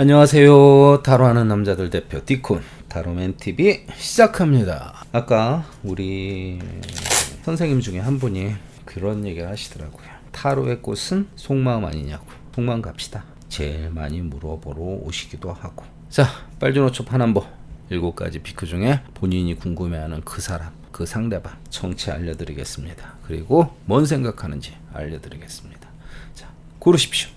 안녕하세요. 타로하는 남자들 대표 디콘 타로맨TV 시작합니다. 아까 우리 선생님 중에 한 분이 그런 얘기를 하시더라고요. 타로의 꽃은 속마음 아니냐고. 속마음 갑시다. 제일 많이 물어보러 오시기도 하고. 자, 빨주노초 파남보 7가지 피크 중에 본인이 궁금해하는 그 사람, 그 상대방 정체 알려드리겠습니다. 그리고 뭔 생각하는지 알려드리겠습니다. 자, 고르십시오.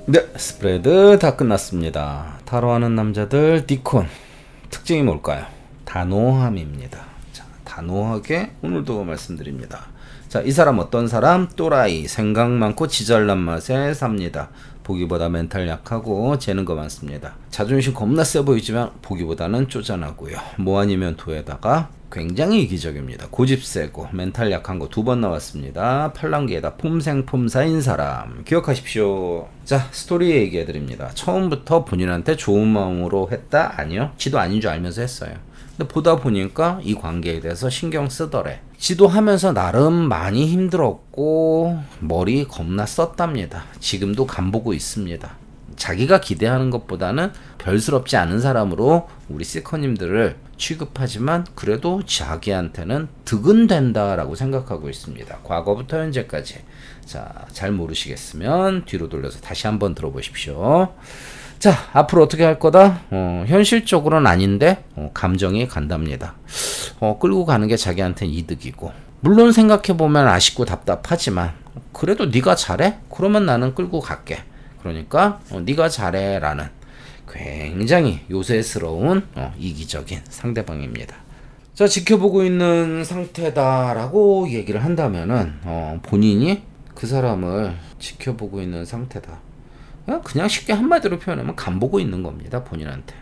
네, 스프레드 다 끝났습니다. 타로하는 남자들 디콘 특징이 뭘까요? 단호함입니다. 자, 단호하게 오늘도 말씀드립니다. 자, 이 사람 어떤 사람? 또라이, 생각 많고 지잘난 맛에 삽니다. 보기보다 멘탈 약하고 재는 거 많습니다. 자존심 겁나 세 보이지만 보기보다는 쪼잔하고요. 뭐 아니면 도에다가 굉장히 이기적입니다. 고집 세고 멘탈 약한 거 2번 나왔습니다. 팔랑귀에다 폼생폼사인 사람 기억하십시오. 자, 스토리 얘기해드립니다. 처음부터 본인한테 좋은 마음으로 했다? 아니요. 지도 아닌 줄 알면서 했어요. 근데 보다 보니까 이 관계에 대해서 신경 쓰더래. 지도 하면서 나름 많이 힘들었고 머리 겁나 썼답니다. 지금도 간보고 있습니다. 자기가 기대하는 것보다는 별스럽지 않은 사람으로 우리 시커님들을 취급하지만 그래도 자기한테는 득은 된다라고 생각하고 있습니다. 과거부터 현재까지. 자, 잘 모르시겠으면 뒤로 돌려서 다시 한번 들어보십시오. 자, 앞으로 어떻게 할 거다? 현실적으로는 아닌데 감정이 간답니다. 끌고 가는 게 자기한테는 이득이고, 물론 생각해보면 아쉽고 답답하지만 그래도 네가 잘해? 그러면 나는 끌고 갈게. 그러니까 네가 잘해 라는 굉장히 요새스러운 이기적인 상대방입니다. 자, 지켜보고 있는 상태다라고 얘기를 한다면은 본인이 그 사람을 지켜보고 있는 상태다. 그냥 쉽게 한마디로 표현하면 간보고 있는 겁니다. 본인한테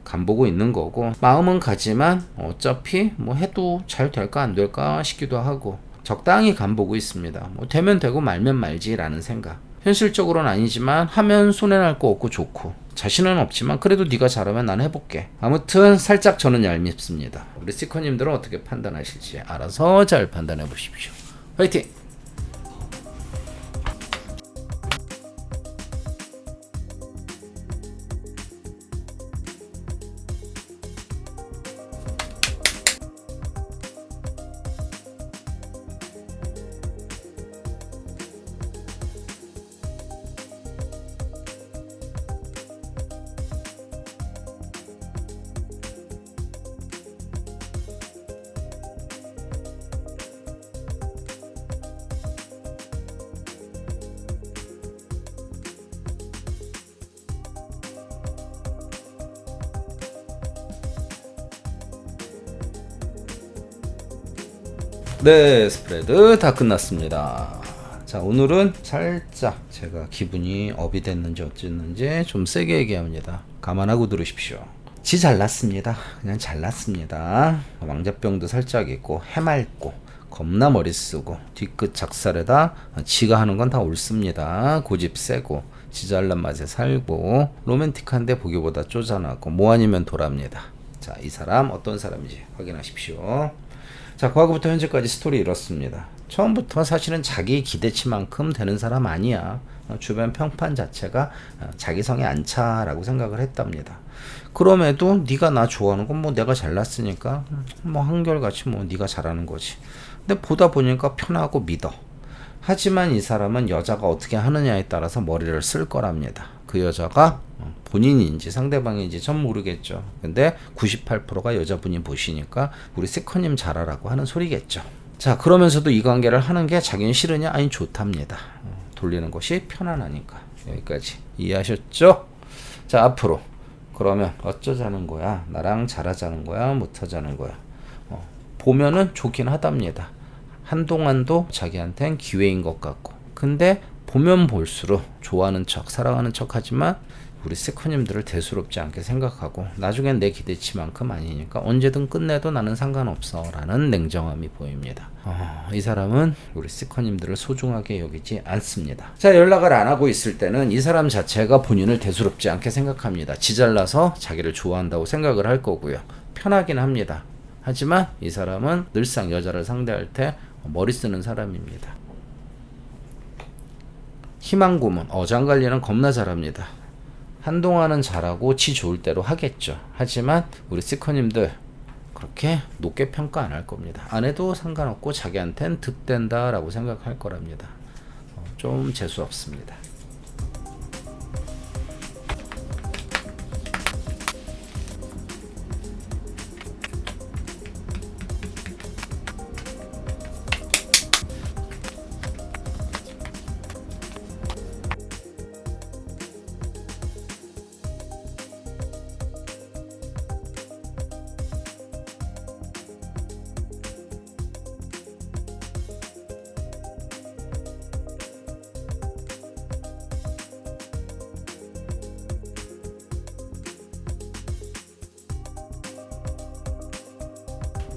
간보고 있는 거고, 마음은 가지만 어차피 뭐 해도 잘 될까 안 될까 싶기도 하고 적당히 간보고 있습니다. 뭐 되면 되고 말면 말지라는 생각. 현실적으로는 아니지만 하면 손해날 거 없고 좋고, 자신은 없지만 그래도 네가 잘하면 난 해볼게. 아무튼 살짝 저는 얄밉습니다. 우리 시커님들은 어떻게 판단하실지 알아서 잘 판단해 보십시오. 화이팅! 네, 스프레드 다 끝났습니다. 자, 오늘은 살짝 제가 기분이 업이 됐는지 어쨌는지 좀 세게 얘기합니다. 감안하고 들으십시오. 지 잘났습니다. 그냥 잘났습니다. 왕자병도 살짝 있고 해맑고 겁나 머리 쓰고 뒤끝 작살에다 지가 하는 건 다 옳습니다. 고집 세고 지 잘난 맛에 살고 로맨틱한데 보기보다 쪼잔하고 뭐 아니면 도랍니다. 자, 이 사람 어떤 사람인지 확인하십시오. 자, 과거부터 현재까지 스토리 이렇습니다. 처음부터 사실은 자기 기대치만큼 되는 사람 아니야. 주변 평판 자체가 자기 성에 안 차라고 생각을 했답니다. 그럼에도 네가 나 좋아하는 건 뭐 내가 잘났으니까 뭐 한결같이 뭐 네가 잘하는 거지. 근데 보다 보니까 편하고 믿어. 하지만 이 사람은 여자가 어떻게 하느냐에 따라서 머리를 쓸 거랍니다. 그 여자가 본인인지 상대방인지 전 모르겠죠. 근데 98%가 여자분이 보시니까 우리 세컨님 잘하라고 하는 소리겠죠. 자, 그러면서도 이 관계를 하는 게 자기는 싫으냐? 아니, 좋답니다. 돌리는 것이 편안하니까. 여기까지 이해하셨죠? 자, 앞으로 그러면 어쩌자는 거야? 나랑 잘하자는 거야? 못하자는 거야? 보면은 좋긴 하답니다. 한동안도 자기한텐 기회인 것 같고, 근데 보면 볼수록 좋아하는 척 사랑하는 척 하지만 우리 세컨님들을 대수롭지 않게 생각하고 나중엔 내 기대치만큼 아니니까 언제든 끝내도 나는 상관없어 라는 냉정함이 보입니다. 이 사람은 우리 세컨님들을 소중하게 여기지 않습니다. 자, 연락을 안 하고 있을 때는 이 사람 자체가 본인을 대수롭지 않게 생각합니다. 지잘나서 자기를 좋아한다고 생각을 할 거고요. 편하긴 합니다. 하지만 이 사람은 늘상 여자를 상대할 때 머리 쓰는 사람입니다. 희망 고문, 어장관리는 겁나 잘합니다. 한동안은 잘하고 지 좋을 대로 하겠죠. 하지만 우리 시커님들 그렇게 높게 평가 안 할 겁니다. 안 해도 상관없고 자기한텐 득된다 라고 생각할 거랍니다. 좀 재수 없습니다.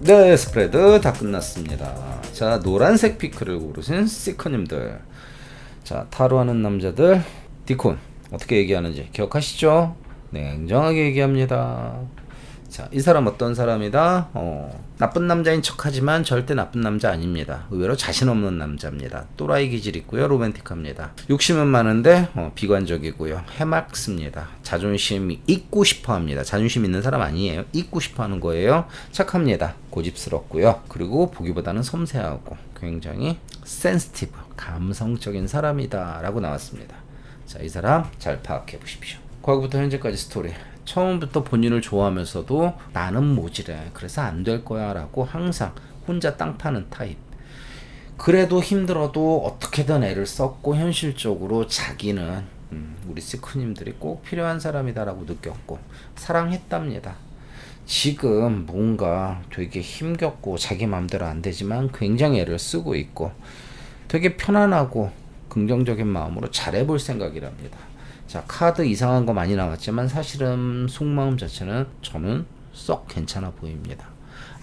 네, 스프레드 다 끝났습니다. 자, 노란색 피크를 고르신 시커님들. 자, 타로하는 남자들 디콘 어떻게 얘기하는지 기억하시죠? 냉정하게 얘기합니다. 자, 이 사람 어떤 사람이다? 나쁜 남자인 척하지만 절대 나쁜 남자 아닙니다. 의외로 자신 없는 남자입니다. 또라이 기질 있고요. 로맨틱합니다. 욕심은 많은데 비관적이고요. 해맑습니다. 자존심이 있고 싶어합니다. 자존심 있는 사람 아니에요. 있고 싶어하는 거예요. 착합니다. 고집스럽고요. 그리고 보기보다는 섬세하고 굉장히 센시티브, 감성적인 사람이다 라고 나왔습니다. 자, 이 사람 잘 파악해 보십시오. 과거부터 현재까지 스토리. 처음부터 본인을 좋아하면서도 나는 모질해, 그래서 안 될 거야 라고 항상 혼자 땅 파는 타입. 그래도 힘들어도 어떻게든 애를 썼고 현실적으로 자기는 우리 시크님들이 꼭 필요한 사람이다 라고 느꼈고 사랑했답니다. 지금 뭔가 되게 힘겹고 자기 맘대로 안 되지만 굉장히 애를 쓰고 있고 되게 편안하고 긍정적인 마음으로 잘해볼 생각이랍니다. 자, 카드 이상한 거 많이 나왔지만 사실은 속마음 자체는 저는 썩 괜찮아 보입니다.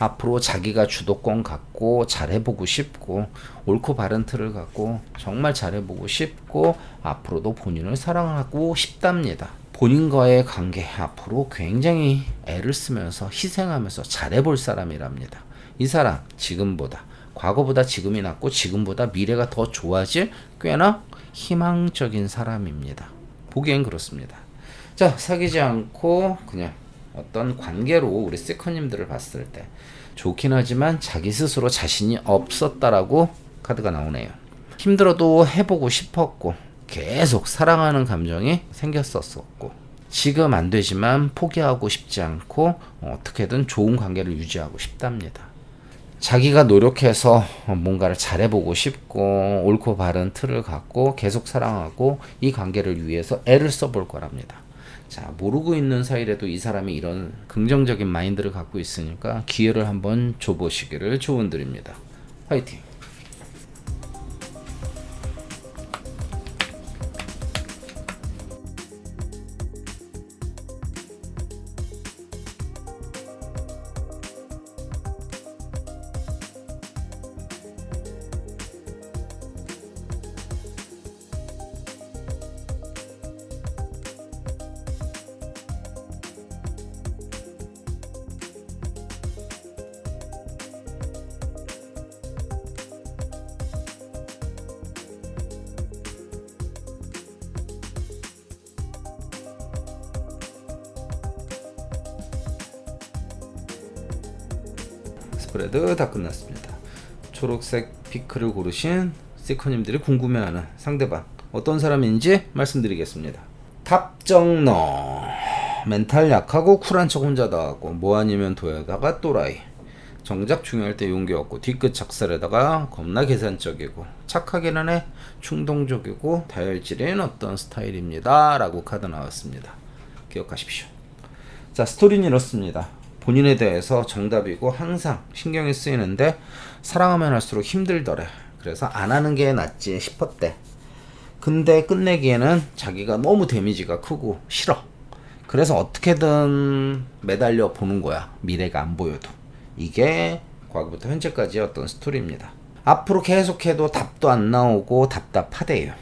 앞으로 자기가 주도권 갖고 잘해보고 싶고 옳고 바른 틀을 갖고 정말 잘해보고 싶고 앞으로도 본인을 사랑하고 싶답니다. 본인과의 관계 앞으로 굉장히 애를 쓰면서 희생하면서 잘해볼 사람이랍니다. 이 사람 지금보다 과거보다 지금이 낫고 지금보다 미래가 더 좋아질 꽤나 희망적인 사람입니다. 보기엔 그렇습니다. 자, 사귀지 않고 그냥 어떤 관계로 우리 세컨님들을 봤을 때 좋긴 하지만 자기 스스로 자신이 없었다라고 카드가 나오네요. 힘들어도 해보고 싶었고 계속 사랑하는 감정이 생겼었고 지금 안 되지만 포기하고 싶지 않고 어떻게든 좋은 관계를 유지하고 싶답니다. 자기가 노력해서 뭔가를 잘해보고 싶고 옳고 바른 틀을 갖고 계속 사랑하고 이 관계를 위해서 애를 써볼 거랍니다. 자, 모르고 있는 사이라도 이 사람이 이런 긍정적인 마인드를 갖고 있으니까 기회를 한번 줘보시기를 조언드립니다. 화이팅! 스프레드 다 끝났습니다. 초록색 피크를 고르신 스티커님들이 궁금해하는 상대방 어떤 사람인지 말씀드리겠습니다. 탑정너, 멘탈 약하고 쿨한 척 혼자 다 하고 뭐 아니면 도에다가 또라이, 정작 중요할 때 용기 없고 뒤끝 작살에다가 겁나 계산적이고 착하기는 해 충동적이고 다혈질인 어떤 스타일입니다 라고 카드 나왔습니다. 기억하십시오. 자, 스토리는 이렇습니다. 본인에 대해서 정답이고 항상 신경이 쓰이는데 사랑하면 할수록 힘들더래. 그래서 안 하는 게 낫지 싶었대. 근데 끝내기에는 자기가 너무 데미지가 크고 싫어. 그래서 어떻게든 매달려 보는 거야. 미래가 안 보여도. 이게 과거부터 현재까지의 어떤 스토리입니다. 앞으로 계속해도 답도 안 나오고 답답하대요.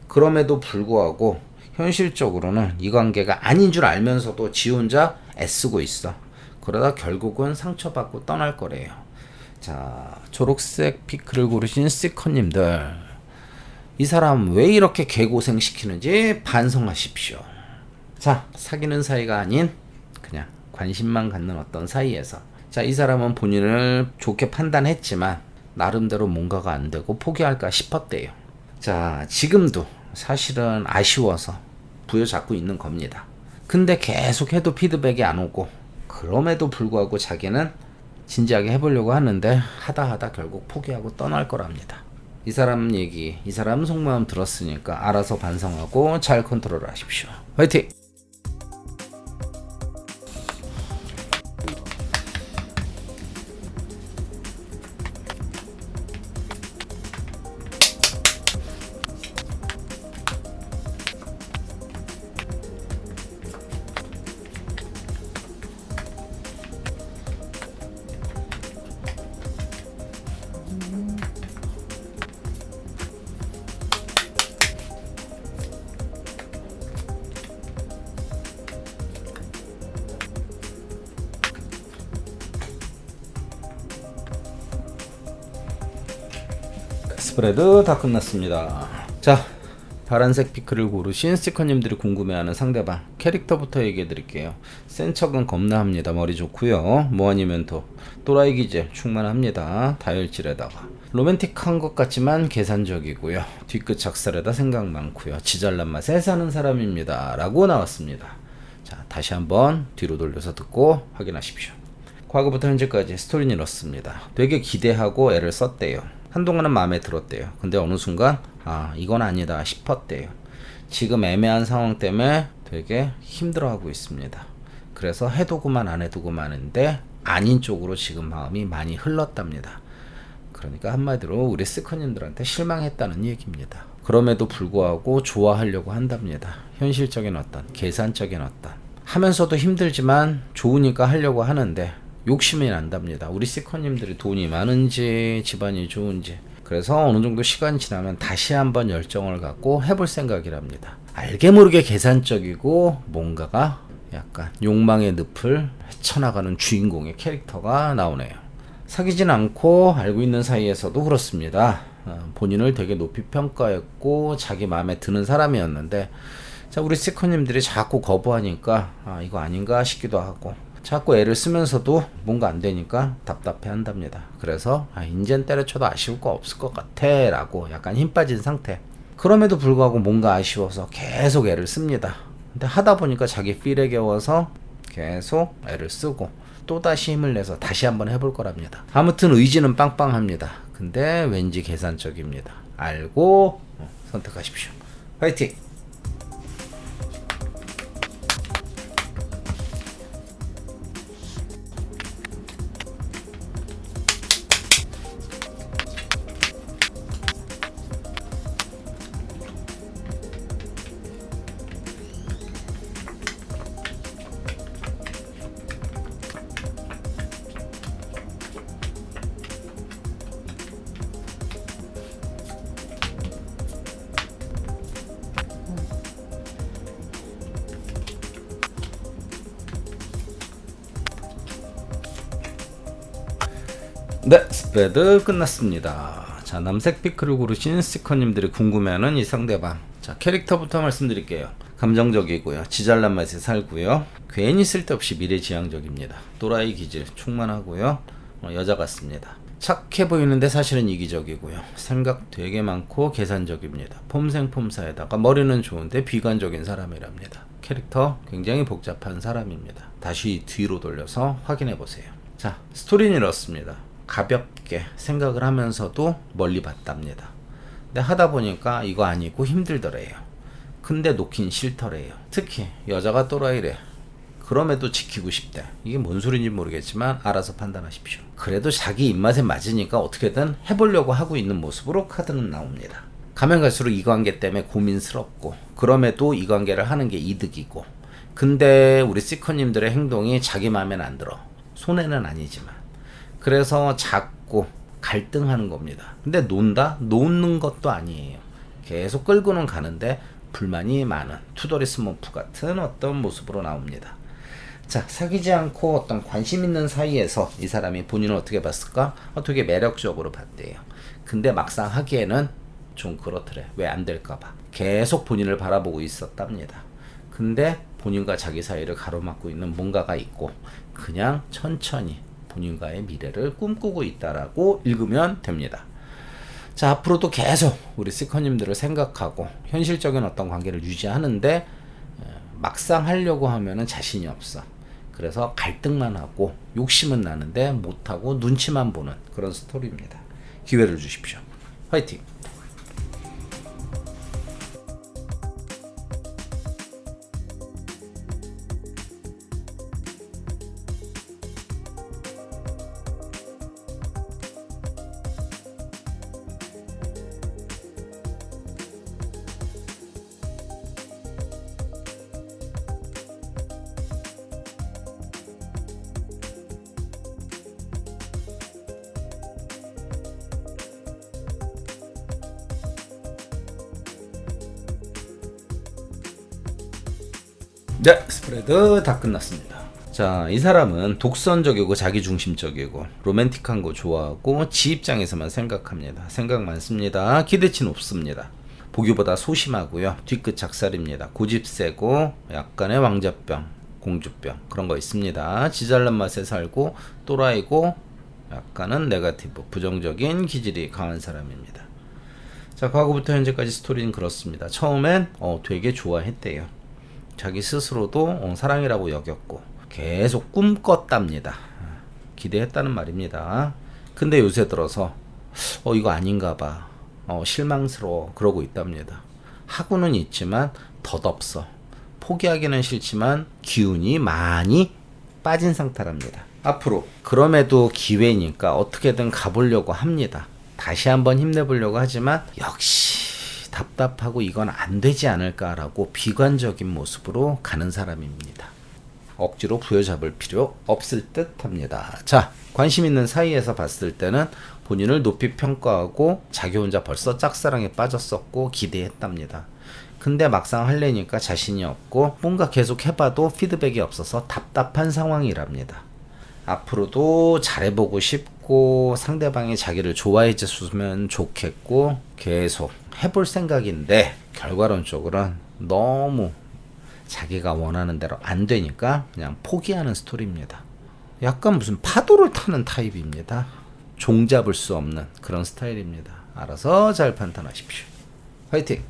그럼에도 불구하고 현실적으로는 이 관계가 아닌 줄 알면서도 지 혼자 애쓰고 있어. 그러다 결국은 상처받고 떠날 거래요. 자, 초록색 피크를 고르신 스티커님들, 이 사람 왜 이렇게 개고생시키는지 반성하십시오. 자, 사귀는 사이가 아닌 그냥 관심만 갖는 어떤 사이에서, 자, 이 사람은 본인을 좋게 판단했지만 나름대로 뭔가가 안 되고 포기할까 싶었대요. 자, 지금도 사실은 아쉬워서 부여잡고 있는 겁니다. 근데 계속해도 피드백이 안 오고 그럼에도 불구하고 자기는 진지하게 해보려고 하는데 하다 결국 포기하고 떠날 거랍니다. 이 사람 얘기, 이 사람 속마음 들었으니까 알아서 반성하고 잘 컨트롤 하십시오. 화이팅! 스프레드 다 끝났습니다. 자, 파란색 피크를 고르신 스티커님들이 궁금해하는 상대방 캐릭터부터 얘기해 드릴게요. 센 척은 겁나 합니다. 머리 좋고요. 뭐 아니면 또라이 기질 충만합니다. 다혈질에다가 로맨틱한 것 같지만 계산적이고요. 뒤끝 작살에다 생각 많고요. 지잘난 맛에 사는 사람입니다 라고 나왔습니다. 자, 다시 한번 뒤로 돌려서 듣고 확인하십시오. 과거부터 현재까지 스토리는 이렇습니다. 되게 기대하고 애를 썼대요. 한동안은 마음에 들었대요. 근데 어느 순간 이건 아니다 싶었대요. 지금 애매한 상황 때문에 되게 힘들어하고 있습니다. 그래서 해두고만 안 해두고만인데 아닌 쪽으로 지금 마음이 많이 흘렀답니다. 그러니까 한마디로 우리 스커님들한테 실망했다는 얘기입니다. 그럼에도 불구하고 좋아하려고 한답니다. 현실적인 어떤 계산적인 어떤 하면서도 힘들지만 좋으니까 하려고 하는데 욕심이 난답니다. 우리 시커님들이 돈이 많은지 집안이 좋은지. 그래서 어느 정도 시간이 지나면 다시 한번 열정을 갖고 해볼 생각이랍니다. 알게 모르게 계산적이고 뭔가가 약간 욕망의 늪을 헤쳐나가는 주인공의 캐릭터가 나오네요. 사귀진 않고 알고 있는 사이에서도 그렇습니다. 본인을 되게 높이 평가했고 자기 마음에 드는 사람이었는데, 자, 우리 시커님들이 자꾸 거부하니까 이거 아닌가 싶기도 하고, 자꾸 애를 쓰면서도 뭔가 안 되니까 답답해 한답니다. 그래서 인젠 때려쳐도 아쉬울 거 없을 것 같아 라고 약간 힘 빠진 상태. 그럼에도 불구하고 뭔가 아쉬워서 계속 애를 씁니다. 근데 하다 보니까 자기 필에 겨워서 계속 애를 쓰고 또다시 힘을 내서 다시 한번 해볼 거랍니다. 아무튼 의지는 빵빵합니다. 근데 왠지 계산적입니다. 알고 선택하십시오. 화이팅! 네, 스프레드 끝났습니다. 자, 남색 피크를 고르신 스티커님들이 궁금해하는 이 상대방. 자, 캐릭터부터 말씀드릴게요. 감정적이고요. 지잘난 맛에 살고요. 괜히 쓸데없이 미래지향적입니다. 또라이 기질 충만하고요. 여자 같습니다. 착해 보이는데 사실은 이기적이고요. 생각 되게 많고 계산적입니다. 폼생폼사에다가 머리는 좋은데 비관적인 사람이랍니다. 캐릭터 굉장히 복잡한 사람입니다. 다시 뒤로 돌려서 확인해 보세요. 자, 스토리는 이렇습니다. 가볍게 생각을 하면서도 멀리 봤답니다. 근데 하다 보니까 이거 아니고 힘들더래요. 근데 놓긴 싫더래요. 특히 여자가 또라이래. 그럼에도 지키고 싶대. 이게 뭔 소리인지 모르겠지만 알아서 판단하십시오. 그래도 자기 입맛에 맞으니까 어떻게든 해보려고 하고 있는 모습으로 카드는 나옵니다. 가면 갈수록 이 관계 때문에 고민스럽고 그럼에도 이 관계를 하는 게 이득이고 근데 우리 시커님들의 행동이 자기 마음에는 안 들어. 손해는 아니지만 그래서 자꾸 갈등하는 겁니다. 근데 논다? 놓는 것도 아니에요. 계속 끌고는 가는데 불만이 많은 투더리 스머프 같은 어떤 모습으로 나옵니다. 자, 사귀지 않고 어떤 관심 있는 사이에서 이 사람이 본인을 어떻게 봤을까? 되게 매력적으로 봤대요. 근데 막상 하기에는 좀 그렇더래. 왜 안 될까봐. 계속 본인을 바라보고 있었답니다. 근데 본인과 자기 사이를 가로막고 있는 뭔가가 있고 그냥 천천히 본인과의 미래를 꿈꾸고 있다라고 읽으면 됩니다. 자, 앞으로도 계속 우리 시커님들을 생각하고 현실적인 어떤 관계를 유지하는데 막상 하려고 하면은 자신이 없어. 그래서 갈등만 하고 욕심은 나는데 못하고 눈치만 보는 그런 스토리입니다. 기회를 주십시오. 화이팅! 네, 스프레드 다 끝났습니다. 자, 이 사람은 독선적이고 자기중심적이고 로맨틱한 거 좋아하고 지 입장에서만 생각합니다. 생각 많습니다. 기대치 높습니다. 보기보다 소심하고요. 뒤끝 작살입니다. 고집 세고 약간의 왕자병, 공주병 그런 거 있습니다. 지잘난 맛에 살고 또라이고 약간은 네거티브, 부정적인 기질이 강한 사람입니다. 자, 과거부터 현재까지 스토리는 그렇습니다. 처음엔 되게 좋아했대요. 자기 스스로도 사랑이라고 여겼고 계속 꿈꿨답니다. 기대했다는 말입니다. 근데 요새 들어서 이거 아닌가 봐. 실망스러워 그러고 있답니다. 하고는 있지만 덧없어. 포기하기는 싫지만 기운이 많이 빠진 상태랍니다. 앞으로 그럼에도 기회니까 어떻게든 가보려고 합니다. 다시 한번 힘내보려고 하지만 역시 답답하고 이건 안 되지 않을까라고 비관적인 모습으로 가는 사람입니다. 억지로 부여잡을 필요 없을 듯 합니다. 자, 관심 있는 사이에서 봤을 때는 본인을 높이 평가하고 자기 혼자 벌써 짝사랑에 빠졌었고 기대했답니다. 근데 막상 하려니까 자신이 없고 뭔가 계속 해봐도 피드백이 없어서 답답한 상황이랍니다. 앞으로도 잘해보고 싶고 상대방이 자기를 좋아해 줬으면 좋겠고 계속 해볼 생각인데 결과론적으로는 너무 자기가 원하는 대로 안 되니까 그냥 포기하는 스토리입니다. 약간 무슨 파도를 타는 타입입니다. 종잡을 수 없는 그런 스타일입니다. 알아서 잘 판단하십시오. 화이팅!